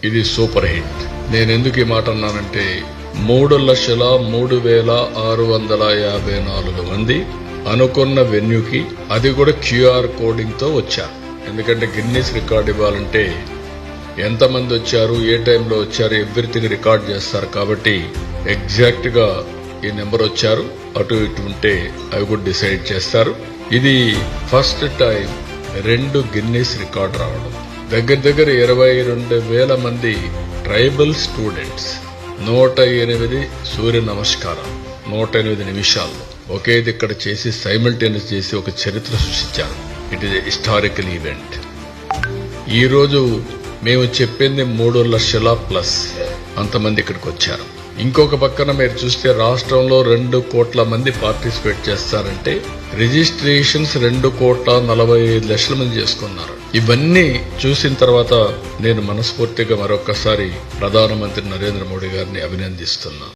ఇది super hit. నేను ఎందుకు ఈ మాట అన్నానంటే 3,03,654 మంది అనుకున్న వెన్యూకి, అది కూడా QR కోడింగ్ తో వచ్చారు. ఎందుకంటే గిన్నీస్ రికార్డ్ ఇవ్వాలంటే ఎంతమంది వచ్చారు, ఏ టైంలో వచ్చారు, ఎవ్రీథింగ్ రికార్డ్ చేస్తారు. కాబట్టి ఎగ్జాక్ట్ గా ఈ నెంబర్ వచ్చారు, అటు ఇటు ఉంటే అవి కూడా డిసైడ్ చేస్తారు. ఇది ఫస్ట్ టైం 2 గిన్నీస్ రికార్డ్ రావడం. దగ్గర 22,000 మంది ట్రైబల్ స్టూడెంట్స్ 108 సూర్య నమస్కారం 108 నిమిషాల్లో ఒకేది ఇక్కడ చేసి సైమల్టేనియస్ చేసి ఒక చరిత్ర సృష్టించారు. It is historical event. ఈ రోజు మేము చెప్పింది 3 లక్షల ప్లస్ అంతమంది ఇక్కడికి వచ్చారు. ఇంకొక పక్కన మీరు చూస్తే రాష్ట్రంలో 2 కోట్ల మంది పార్టిసిపేట్ చేస్తారంటే రిజిస్ట్రేషన్స్ 2,45,00,000 మంది చేసుకున్నారు. ఇవన్నీ చూసిన తర్వాత నేను మనస్ఫూర్తిగా మరొకసారి ప్రధానమంత్రి నరేంద్ర మోడీ గారిని అభినందిస్తున్నాను.